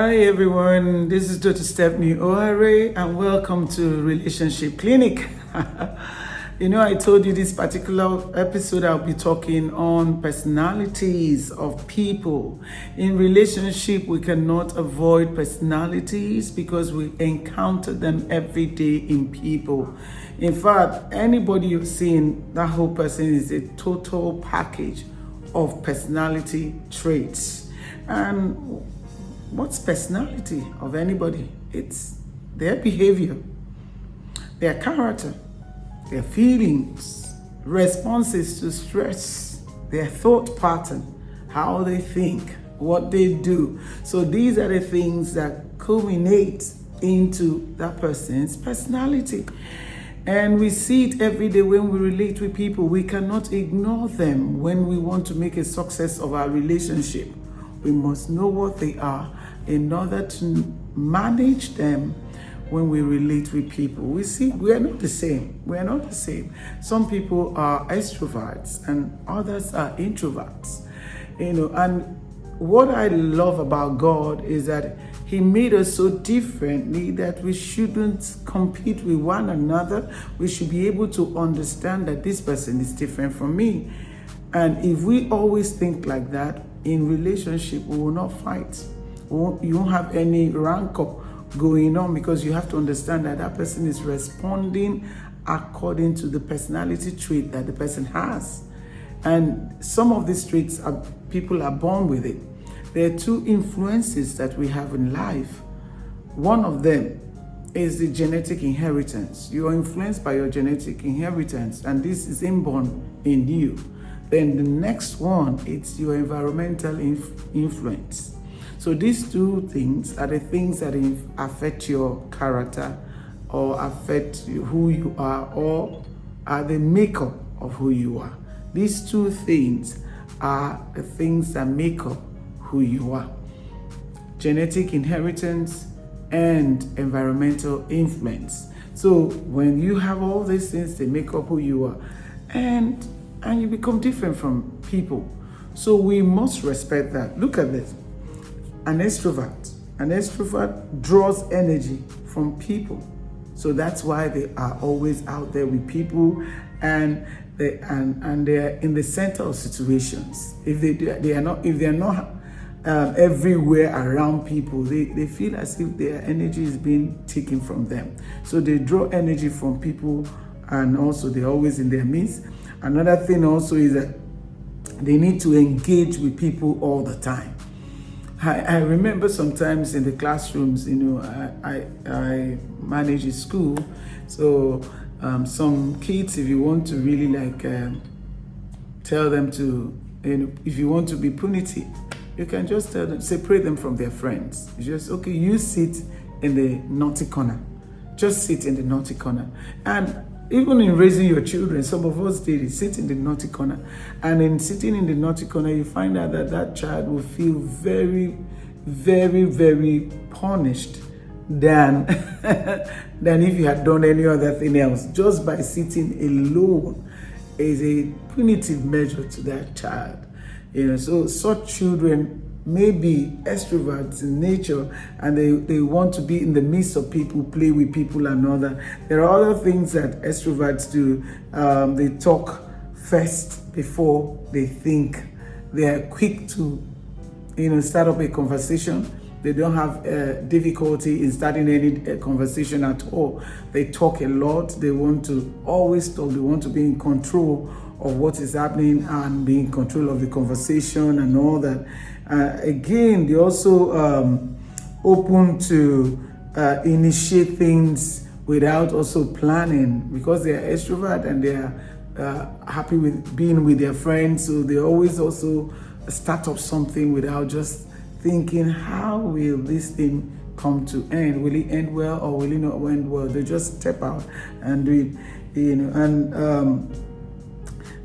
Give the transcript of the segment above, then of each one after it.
Hi everyone, this is Dr. Stephanie O'Hare and welcome to Relationship Klinic. I told you this particular episode I'll be talking on personalities of people. In relationship, we cannot avoid personalities because we encounter them every day in people. In fact, anybody you've seen, that whole person is a total package of personality traits. And what's personality of anybody? It's their behavior, their character, their feelings, responses to stress, their thought pattern, how they think, what they do. So these are the things that culminate into that person's personality. And we see it every day when we relate with people. We cannot ignore them when we want to make a success of our relationship. We must know what they are in order to manage them when we relate with people. We see we are not the same. We are not the same. Some people are extroverts and others are introverts. And what I love about God is that He made us so differently that we shouldn't compete with one another. We should be able to understand that this person is different from me. And if we always think like that, in relationship, we will not fight. You won't have any rancor going on because you have to understand that that person is responding according to the personality trait that the person has. And some of these traits, people are born with it. There are two influences that we have in life. One of them is the genetic inheritance. You are influenced by your genetic inheritance, and this is inborn in you. Then the next one, it's your environmental influence. So these two things are the things that affect your character or affect who you are or are the makeup of who you are. These two things are the things that make up who you are. Genetic inheritance and environmental influence. So when you have all these things, they make up who you are. And you become different from people. So we must respect that. Look at this. An extrovert draws energy from people. So that's why they are always out there with people and they are in the center of situations. If they are not everywhere around people, they feel as if their energy is being taken from them. So they draw energy from people and also they're always in their midst. Another thing also is that they need to engage with people all the time. I remember sometimes in the classrooms, I manage a school. So some kids, if you want to really tell them to, if you want to be punitive, you can just tell them, separate them from their friends. Okay, you sit in the naughty corner. Just sit in the naughty corner. And even in raising your children, some of us did it, sit in the naughty corner. And in sitting in the naughty corner, you find out that that child will feel very, very, very punished than if you had done any other thing else. Just by sitting alone is a punitive measure to that child. So such children may be extroverts in nature and they want to be in the midst of people, play with people and all that. There are other things that extroverts do. They talk first before they think. They are quick to start up a conversation. They don't have difficulty in starting any conversation at all. They talk a lot. They want to always talk. They want to be in control of what is happening and be in control of the conversation and all that. Again, they also open to initiate things without also planning because they are extrovert and they are happy with being with their friends. So they always also start up something without just thinking, how will this thing come to end? Will it end well or will it not end well? They just step out and do it,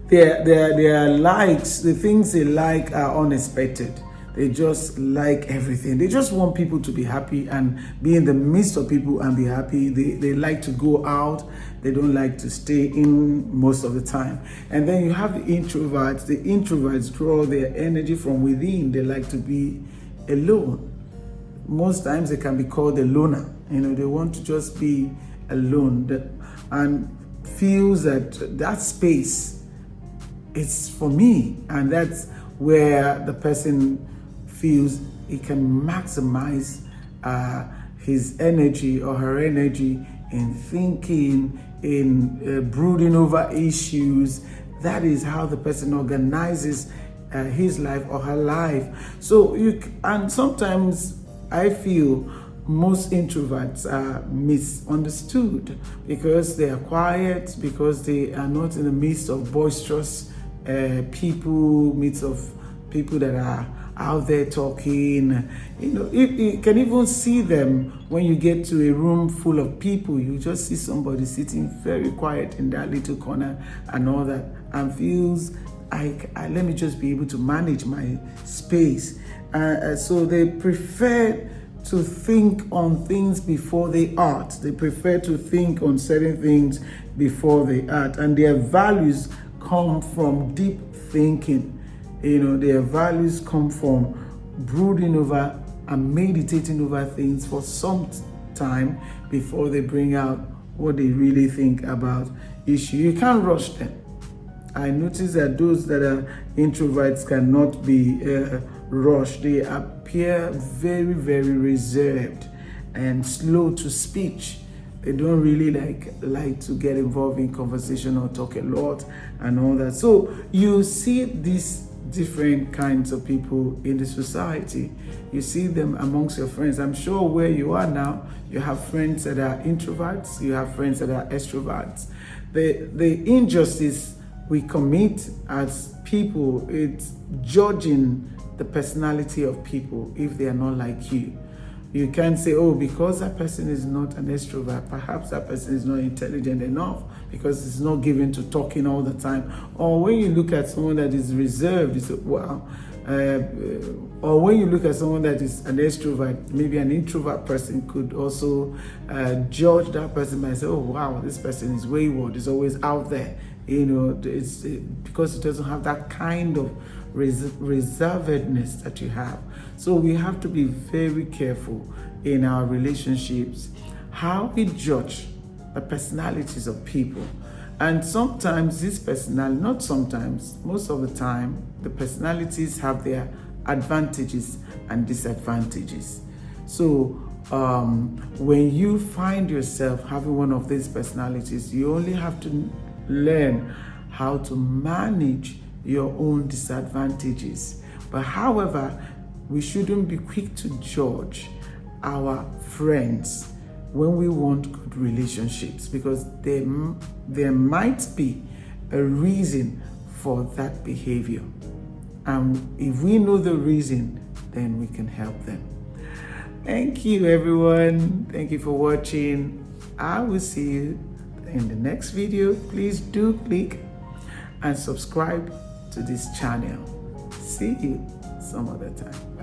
their likes, the things they like are unexpected. They just like everything. They just want people to be happy and be in the midst of people and be happy. They like to go out. They don't like to stay in most of the time. And then you have the introverts. The introverts draw their energy from within. They like to be alone. most times they can be called a loner. They want to just be alone and feels that space is for me, and that's where the person feels he can maximize his energy or her energy in thinking, in brooding over issues. That is how the person organizes his life or her life. And sometimes I feel most introverts are misunderstood because they are quiet, because they are not in the midst of boisterous people, midst of people that are out there talking. You can even see them when you get to a room full of people. You just see somebody sitting very quiet in that little corner and all that, and feels like, let me just be able to manage my space. So they prefer to think on things before they act. They prefer to think on certain things before they act, and their values come from deep thinking. Their values come from brooding over and meditating over things for some time before they bring out what they really think about issue. You can't rush them. I notice that those that are introverts cannot be rushed. They appear very, very reserved and slow to speech. They don't really like to get involved in conversation or talk a lot and all that. So you see these different kinds of people in the society. You see them amongst your friends. I'm sure where you are now, you have friends that are introverts, you have friends that are extroverts. The injustice we commit as people, it's judging the personality of people if they are not like you. You can't say, oh, because that person is not an extrovert, perhaps that person is not intelligent enough because it's not given to talking all the time. Or when you look at someone that is reserved, you say, wow. Or when you look at someone that is an extrovert, maybe an introvert person could also judge that person by saying, oh, wow, this person is wayward, is always out there. It's because it doesn't have that kind of reservedness that you have. So we have to be very careful in our relationships, how we judge the personalities of people. And sometimes not sometimes, most of the time, the personalities have their advantages and disadvantages. So when you find yourself having one of these personalities, you only have to learn how to manage your own disadvantages. But however, we shouldn't be quick to judge our friends when we want good relationships, because there might be a reason for that behavior. And if we know the reason, then we can help them. Thank you, everyone. Thank you for watching. I will see you in the next video. Please do click and subscribe to this channel. See you some other time.